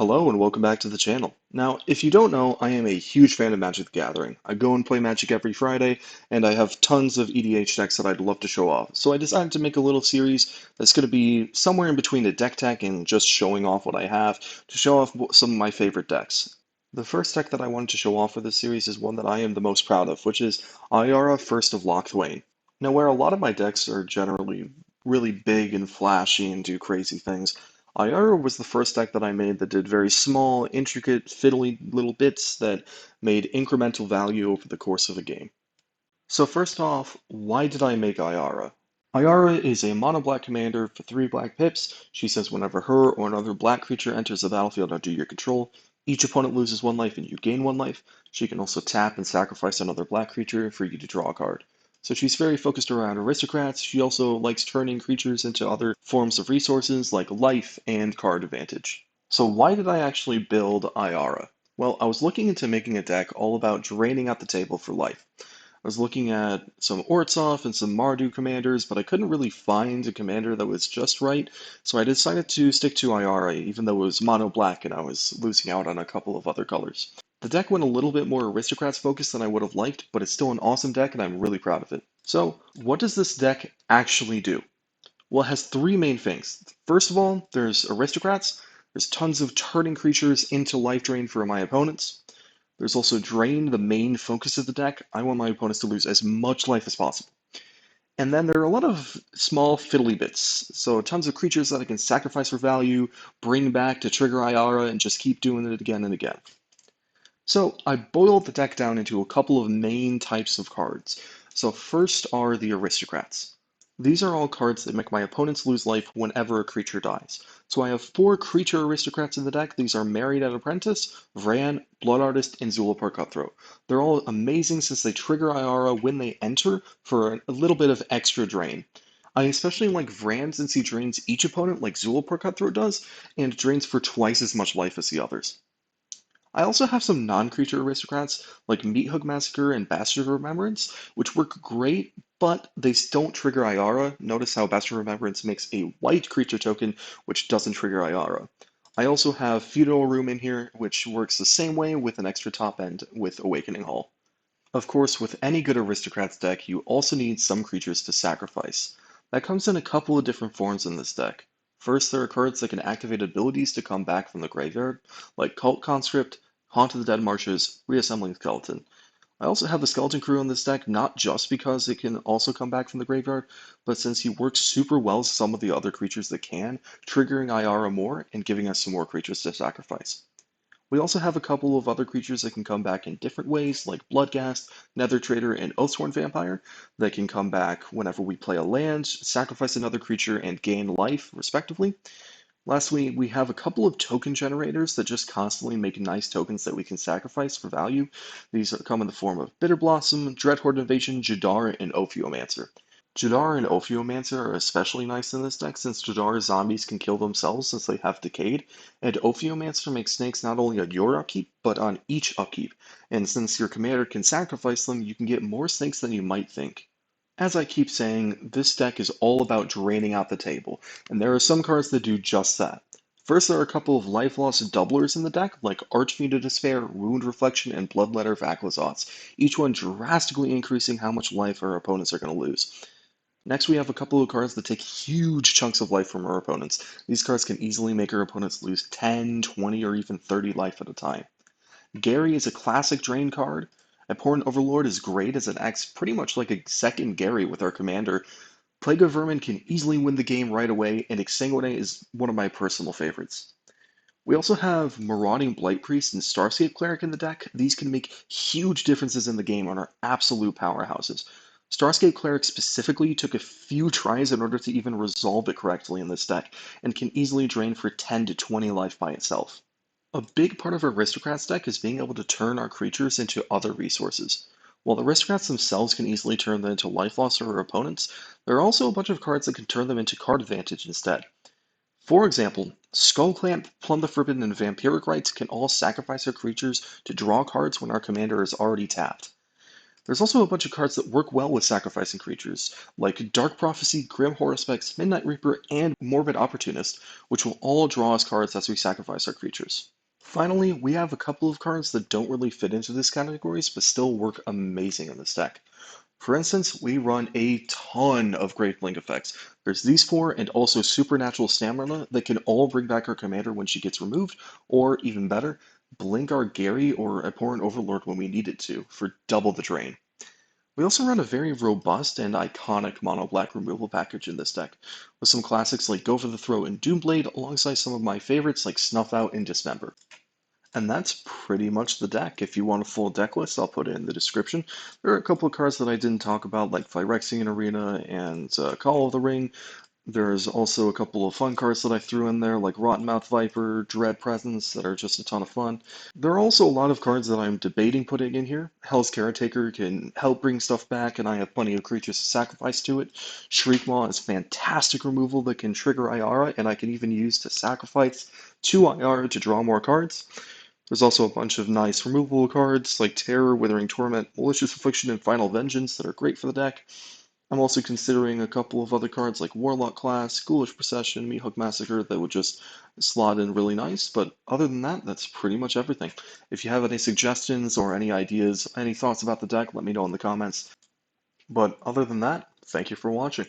Hello and welcome back to the channel. Now, if you don't know, I am a huge fan of Magic the Gathering. I go and play Magic every Friday, and I have tons of EDH decks that I'd love to show off. So I decided to make a little series that's going to be somewhere in between a deck tech and just showing off what I have to show off some of my favorite decks. The first deck that I wanted to show off for this series is one that I am the most proud of, which is Ayara First of Locthwain. Now, where a lot of my decks are generally really big and flashy and do crazy things, Ayara was the first deck that I made that did very small, intricate, fiddly little bits that made incremental value over the course of a game. So first off, why did I make Ayara? Ayara is a mono black commander for 3 black pips. She says whenever her or another black creature enters the battlefield under your control, each opponent loses 1 life and you gain 1 life. She can also tap and sacrifice another black creature for you to draw a card. So she's very focused around aristocrats. She also likes turning creatures into other forms of resources like life and card advantage. So why did I actually build Ayara? Well, I was looking into making a deck all about draining out the table for life. I was looking at some Ortsov and some Mardu commanders, but I couldn't really find a commander that was just right, so I decided to stick to Ayara, even though it was mono black and I was losing out on a couple of other colors. The deck went a little bit more Aristocrats focused than I would have liked, but it's still an awesome deck and I'm really proud of it. So, what does this deck actually do? Well, it has 3 main things. First of all, there's Aristocrats. There's tons of turning creatures into life drain for my opponents. There's also Drain, the main focus of the deck. I want my opponents to lose as much life as possible. And then there are a lot of small fiddly bits. So tons of creatures that I can sacrifice for value, bring back to trigger Ayara, and just keep doing it again and again. So I boiled the deck down into a couple of main types of cards. So first are the Aristocrats. These are all cards that make my opponents lose life whenever a creature dies. So I have 4 creature Aristocrats in the deck. These are Married at Apprentice, Vran, Blood Artist, and Zulapar Cutthroat. They're all amazing since they trigger Ayara when they enter for a little bit of extra drain. I especially like Vran since he drains each opponent like Zulapar Cutthroat does, and drains for twice as much life as the others. I also have some non-creature aristocrats like Meathook Massacre and Bastard of Remembrance, which work great, but they don't trigger Ayara. Notice how Bastard of Remembrance makes a white creature token, which doesn't trigger Ayara. I also have Feudal Room in here, which works the same way with an extra top end with Awakening Hall. Of course, with any good Aristocrats deck, you also need some creatures to sacrifice. That comes in a couple of different forms in this deck. First, there are cards that can activate abilities to come back from the graveyard, like Cult Conscript, Haunt of the Dead Marshes, Reassembling Skeleton. I also have the Skeleton Crew in this deck, not just because it can also come back from the graveyard, but since he works super well with some of the other creatures that can, triggering Ayara more and giving us some more creatures to sacrifice. We also have a couple of other creatures that can come back in different ways, like Bloodghast, Nether Trader, and Oathsworn Vampire, that can come back whenever we play a land, sacrifice another creature, and gain life, respectively. Lastly, we have a couple of token generators that just constantly make nice tokens that we can sacrifice for value. These come in the form of Bitter Blossom, Dreadhorde Invasion, Jadar, and Ophiomancer. Jadar and Ophiomancer are especially nice in this deck since Jadar zombies can kill themselves since they have Decayed, and Ophiomancer makes snakes not only on your upkeep, but on each upkeep, and since your commander can sacrifice them, you can get more snakes than you might think. As I keep saying, this deck is all about draining out the table, and there are some cards that do just that. First, there are a couple of life loss doublers in the deck, like Archfiend of Despair, Wound Reflection, and Bloodletter of Aclazots, each one drastically increasing how much life our opponents are going to lose. Next, we have a couple of cards that take huge chunks of life from our opponents. These cards can easily make our opponents lose 10, 20, or even 30 life at a time. Gary is a classic drain card. Abhorrent Overlord is great as it acts pretty much like a second Gary with our commander. Plague of Vermin can easily win the game right away, and Exsanguinate is one of my personal favorites. We also have Marauding Blight Priest and Starscape Cleric in the deck. These can make huge differences in the game and are absolute powerhouses. Starscape Cleric specifically took a few tries in order to even resolve it correctly in this deck, and can easily drain for 10 to 20 life by itself. A big part of Aristocrats deck is being able to turn our creatures into other resources. While the Aristocrats themselves can easily turn them into life loss for our opponents, there are also a bunch of cards that can turn them into card advantage instead. For example, Skullclamp, Plumb the Forbidden, and Vampiric Rites can all sacrifice our creatures to draw cards when our commander is already tapped. There's also a bunch of cards that work well with sacrificing creatures, like Dark Prophecy, Grim Horospex, Midnight Reaper, and Morbid Opportunist, which will all draw us cards as we sacrifice our creatures. Finally, we have a couple of cards that don't really fit into these categories, but still work amazing in this deck. For instance, we run a ton of Great Blink effects. There's these four and also Supernatural Stamina that can all bring back our commander when she gets removed, or even better, blink our Gary or Abhorrent Overlord when we need it to, for double the drain. We also run a very robust and iconic mono black removal package in this deck, with some classics like Go for the Throat and Doomblade, alongside some of my favorites like Snuff Out and Dismember. And that's pretty much the deck. If you want a full deck list, I'll put it in the description. There are a couple of cards that I didn't talk about, like Phyrexian Arena and Call of the Ring. There's also a couple of fun cards that I threw in there, like Rottenmouth Viper, Dread Presence, that are just a ton of fun. There are also a lot of cards that I'm debating putting in here. Hell's Caretaker can help bring stuff back, and I have plenty of creatures to sacrifice to it. Shriekmaw is fantastic removal that can trigger Ayara, and I can even use to sacrifice to Ayara to draw more cards. There's also a bunch of nice removable cards like Terror, Withering Torment, Malicious Affliction, and Final Vengeance that are great for the deck. I'm also considering a couple of other cards like Warlock Class, Ghoulish Procession, Meathook Massacre that would just slot in really nice, but other than that, that's pretty much everything. If you have any suggestions or any ideas, any thoughts about the deck, let me know in the comments. But other than that, thank you for watching.